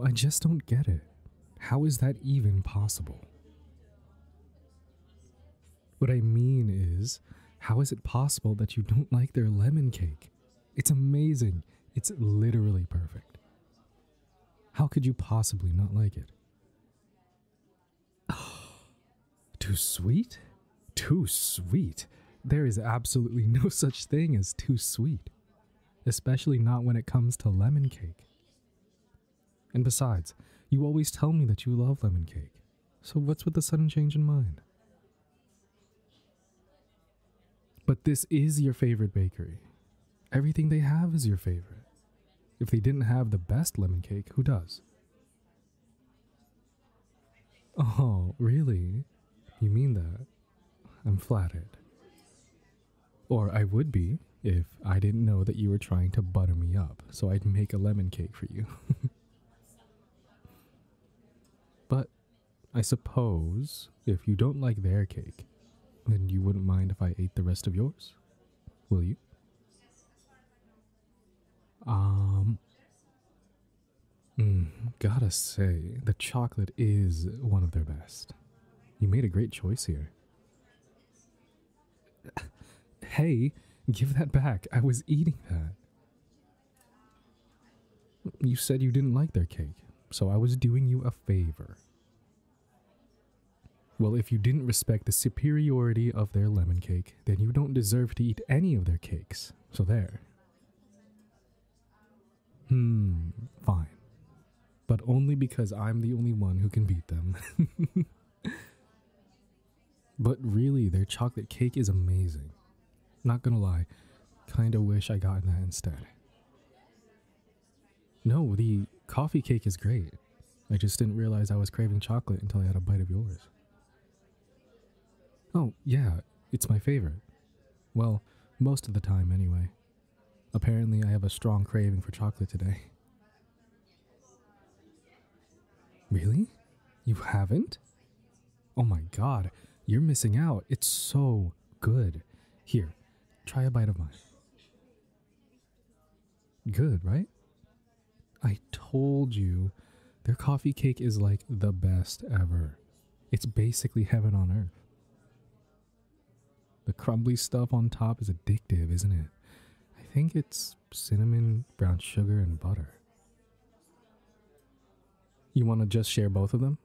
I just don't get it. How is that even possible? What I mean is, how is it possible that you don't like their lemon cake? It's amazing. It's literally perfect. How could you possibly not like it? Too sweet? Too sweet? There is absolutely no such thing as too sweet. Especially not when it comes to lemon cake. And besides, you always tell me that you love lemon cake. So what's with the sudden change in mind? But this is your favorite bakery. Everything they have is your favorite. If they didn't have the best lemon cake, who does? Oh, really? You mean that? I'm flattered. Or I would be if I didn't know that you were trying to butter me up so I'd make a lemon cake for you. But I suppose if you don't like their cake, then you wouldn't mind if I ate the rest of yours, will you? Gotta say, the chocolate is one of their best. You made a great choice here. Hey, give that back. I was eating that. You said you didn't like their cake, so I was doing you a favor. Well, if you didn't respect the superiority of their lemon cake, then you don't deserve to eat any of their cakes. So there. Fine. But only because I'm the only one who can beat them. But really, their chocolate cake is amazing. Not gonna lie, kinda wish I gotten that instead. No, the coffee cake is great. I just didn't realize I was craving chocolate until I had a bite of yours. Oh, yeah, it's my favorite. Well, most of the time anyway. Apparently I have a strong craving for chocolate today. Really? You haven't? Oh my god, you're missing out. It's so good. Here, try a bite of mine. Good, right? I told you, their coffee cake is like the best ever. It's basically heaven on earth. The crumbly stuff on top is addictive, isn't it? I think it's cinnamon, brown sugar, and butter. You want to just share both of them?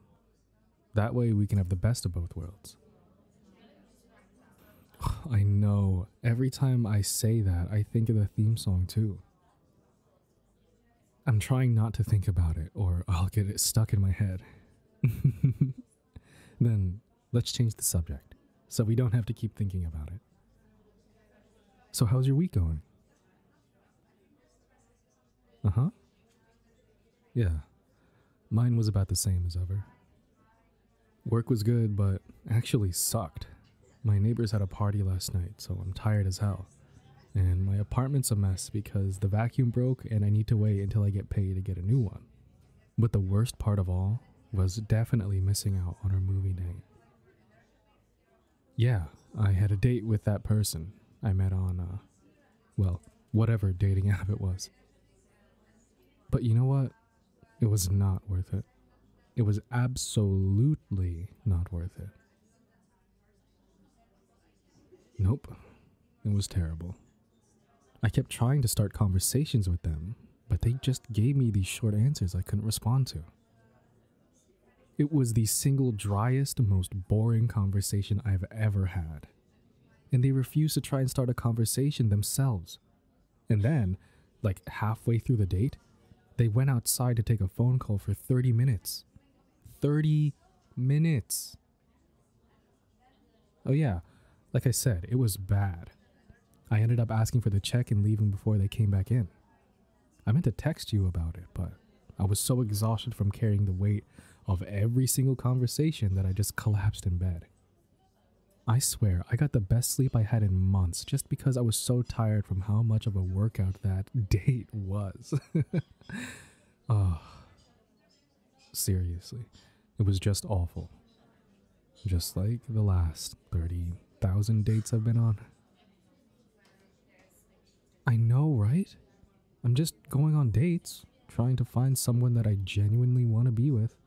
That way we can have the best of both worlds. I know. Every time I say that, I think of the theme song too. I'm trying not to think about it, or I'll get it stuck in my head. Then, let's change the subject, so we don't have to keep thinking about it. So how's your week going? Uh-huh. Yeah. Mine was about the same as ever. Work was good, but actually sucked. My neighbors had a party last night, so I'm tired as hell. And my apartment's a mess because the vacuum broke and I need to wait until I get paid to get a new one. But the worst part of all was definitely missing out on our movie night. Yeah, I had a date with that person I met on, well, whatever dating app it was. But you know what? It was not worth it. It was absolutely not worth it. Nope. It was terrible. I kept trying to start conversations with them, but they just gave me these short answers I couldn't respond to. It was the single driest, most boring conversation I've ever had. And they refused to try and start a conversation themselves. And then, like halfway through the date, they went outside to take a phone call for 30 minutes. 30 minutes! Oh yeah, like I said, it was bad. I ended up asking for the check and leaving before they came back in. I meant to text you about it, but I was so exhausted from carrying the weight of every single conversation that I just collapsed in bed. I swear, I got the best sleep I had in months just because I was so tired from how much of a workout that date was. Oh, seriously, it was just awful. Just like the last 30,000 dates I've been on. I know, right? I'm just going on dates, trying to find someone that I genuinely want to be with.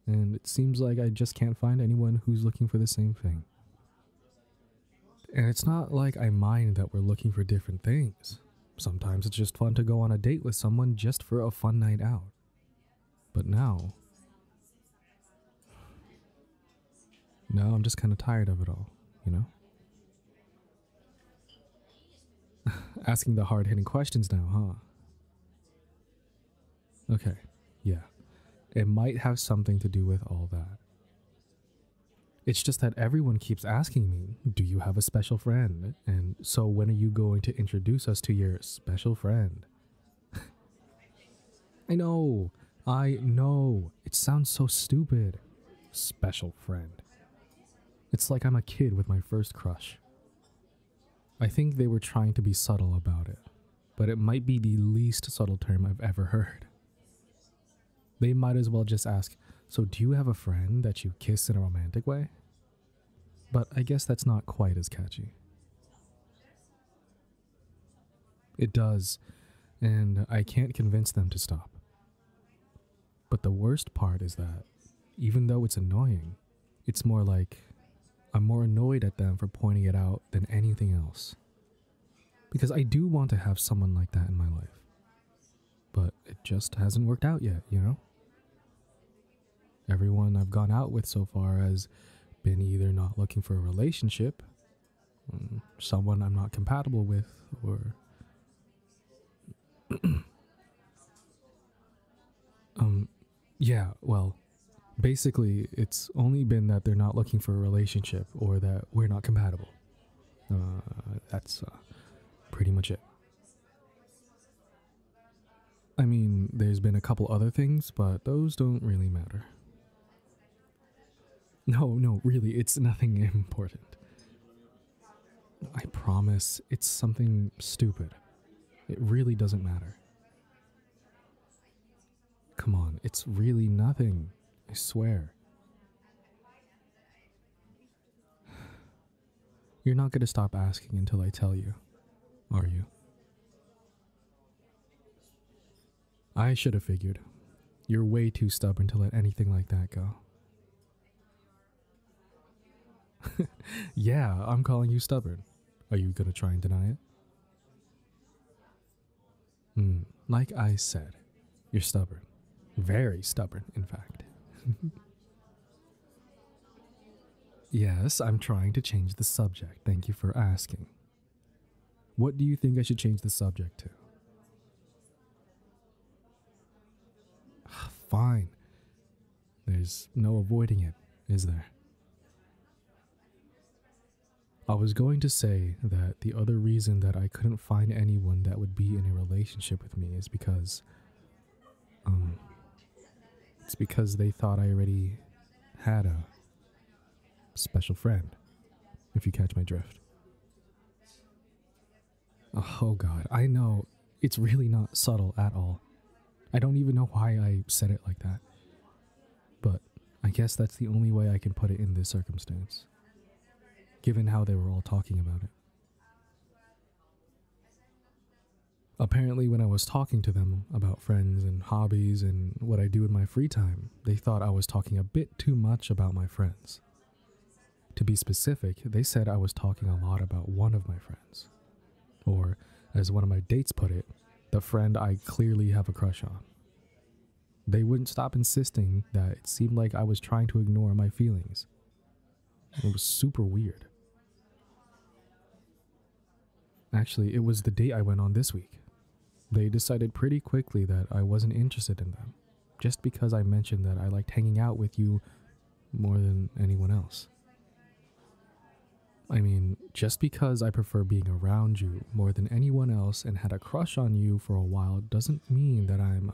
And it seems like I just can't find anyone who's looking for the same thing. And it's not like I mind that we're looking for different things. Sometimes it's just fun to go on a date with someone just for a fun night out. But now I'm just kind of tired of it all, you know? Asking the hard-hitting questions now, huh? Okay, yeah. It might have something to do with all that. It's just that everyone keeps asking me, do you have a special friend? And so when are you going to introduce us to your special friend? I know. It sounds so stupid. Special friend. It's like I'm a kid with my first crush. I think they were trying to be subtle about it, but it might be the least subtle term I've ever heard. They might as well just ask, so do you have a friend that you kiss in a romantic way? But I guess that's not quite as catchy. It does, and I can't convince them to stop. But the worst part is that, even though it's annoying, it's more like I'm more annoyed at them for pointing it out than anything else. Because I do want to have someone like that in my life. But it just hasn't worked out yet, you know? Everyone I've gone out with so far has been either not looking for a relationship, someone I'm not compatible with, or yeah, well, basically it's only been that they're not looking for a relationship or that we're not compatible. That's pretty much it. I mean, there's been a couple other things, but those don't really matter. No, really, it's nothing important. I promise, it's something stupid. It really doesn't matter. Come on, it's really nothing. I swear. You're not going to stop asking until I tell you, are you? I should have figured. You're way too stubborn to let anything like that go. Yeah, I'm calling you stubborn. Are you gonna try and deny it? Like I said, you're stubborn. Very stubborn, in fact. Yes, I'm trying to change the subject. Thank you for asking. What do you think I should change the subject to? Fine. There's no avoiding it, is there? I was going to say that the other reason that I couldn't find anyone that would be in a relationship with me is because, it's because they thought I already had a special friend, if you catch my drift. Oh God, I know, it's really not subtle at all. I don't even know why I said it like that. But I guess that's the only way I can put it in this circumstance, given how they were all talking about it. Apparently, when I was talking to them about friends and hobbies and what I do in my free time, they thought I was talking a bit too much about my friends. To be specific, they said I was talking a lot about one of my friends. Or, as one of my dates put it, the friend I clearly have a crush on. They wouldn't stop insisting that it seemed like I was trying to ignore my feelings. It was super weird. Actually, it was the date I went on this week. They decided pretty quickly that I wasn't interested in them, just because I mentioned that I liked hanging out with you more than anyone else. I mean, just because I prefer being around you more than anyone else and had a crush on you for a while doesn't mean that I'm,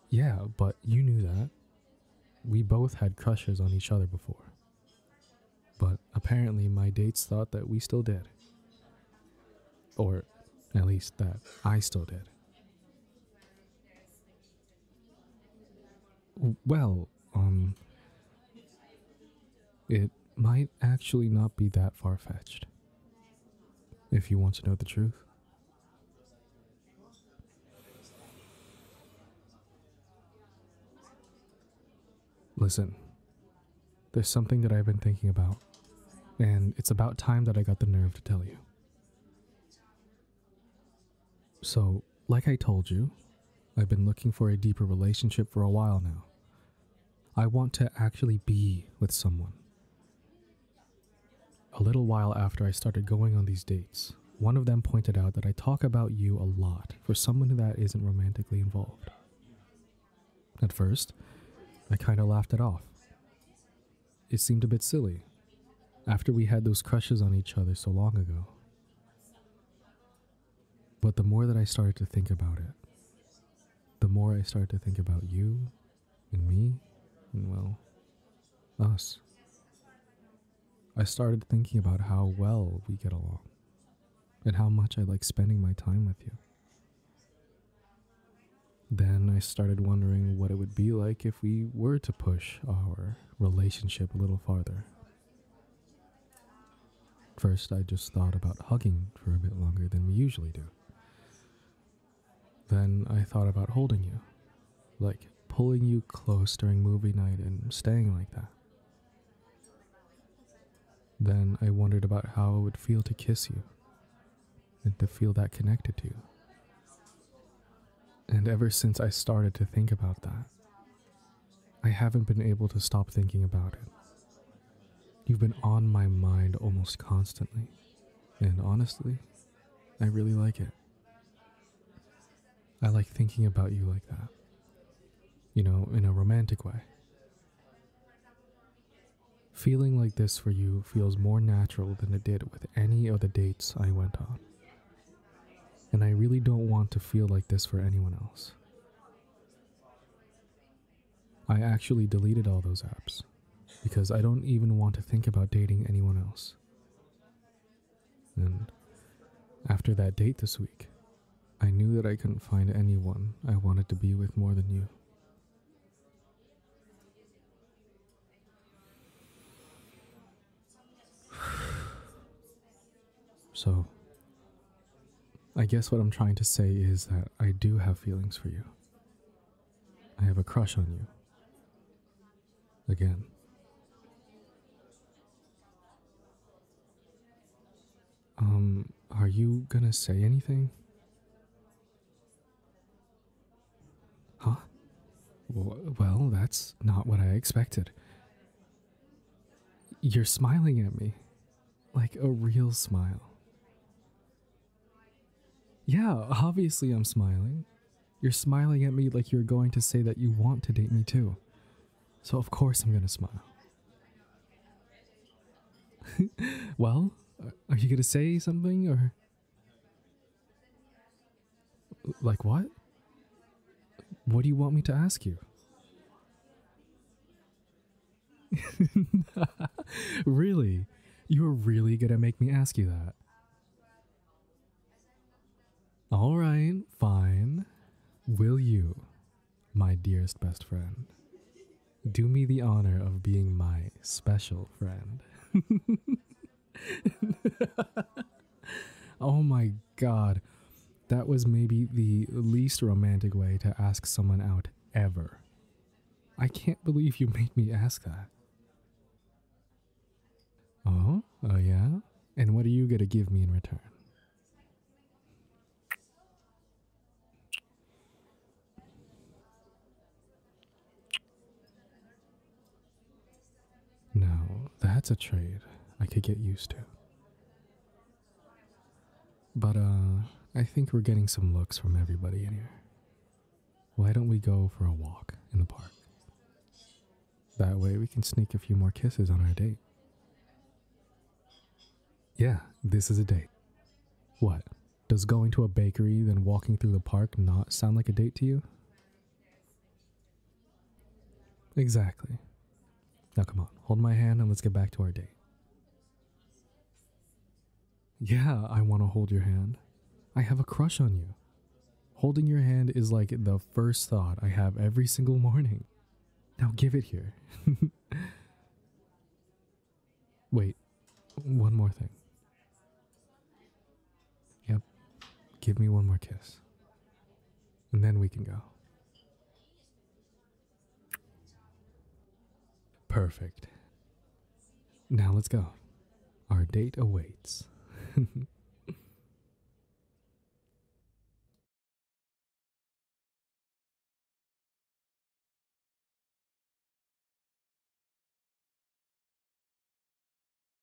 Yeah, but you knew that. We both had crushes on each other before. But apparently my dates thought that we still did. Or at least that I still did. Well, it might actually not be that far-fetched. if you want to know the truth. Listen, there's something that I've been thinking about, and it's about time that I got the nerve to tell you. So, like I told you, I've been looking for a deeper relationship for a while now. I want to actually be with someone. A little while after I started going on these dates, one of them pointed out that I talk about you a lot for someone that isn't romantically involved. At first, I kind of laughed it off. It seemed a bit silly, after we had those crushes on each other so long ago. But the more that I started to think about it, the more I started to think about you, and me, and well, us. I started thinking about how well we get along, and how much I like spending my time with you. Then I started wondering what it would be like if we were to push our relationship a little farther. First, I just thought about hugging for a bit longer than we usually do. Then I thought about holding you, like pulling you close during movie night and staying like that. Then I wondered about how it would feel to kiss you, and to feel that connected to you. And ever since I started to think about that, I haven't been able to stop thinking about it. You've been on my mind almost constantly, and honestly, I really like it. I like thinking about you like that. You know, in a romantic way. Feeling like this for you feels more natural than it did with any of the dates I went on. And I really don't want to feel like this for anyone else. I actually deleted all those apps because I don't even want to think about dating anyone else. And after that date this week, I knew that I couldn't find anyone I wanted to be with more than you. So, I guess what I'm trying to say is that I do have feelings for you. I have a crush on you. Again. Are you gonna say anything? Huh? Well, that's not what I expected. You're smiling at me. Like a real smile. Yeah, obviously I'm smiling. You're smiling at me like you're going to say that you want to date me too. So of course I'm gonna smile. Well, are you gonna say something or... Like what? What do you want me to ask you? Really? You're really gonna make me ask you that? Alright, fine. Will you, my dearest best friend, do me the honor of being my special friend? Oh my god. That was maybe the least romantic way to ask someone out ever. I can't believe you made me ask that. Oh? Oh yeah? And what are you gonna give me in return? Now, that's a trade I could get used to. But, I think we're getting some looks from everybody in here. Why don't we go for a walk in the park? That way we can sneak a few more kisses on our date. Yeah, this is a date. What? Does going to a bakery then walking through the park not sound like a date to you? Exactly. Now come on, hold my hand and let's get back to our date. Yeah, I want to hold your hand. I have a crush on you. Holding your hand is like the first thought I have every single morning. Now give it here. Wait, one more thing. Give me one more kiss. And then we can go. Perfect. Now let's go. Our date awaits.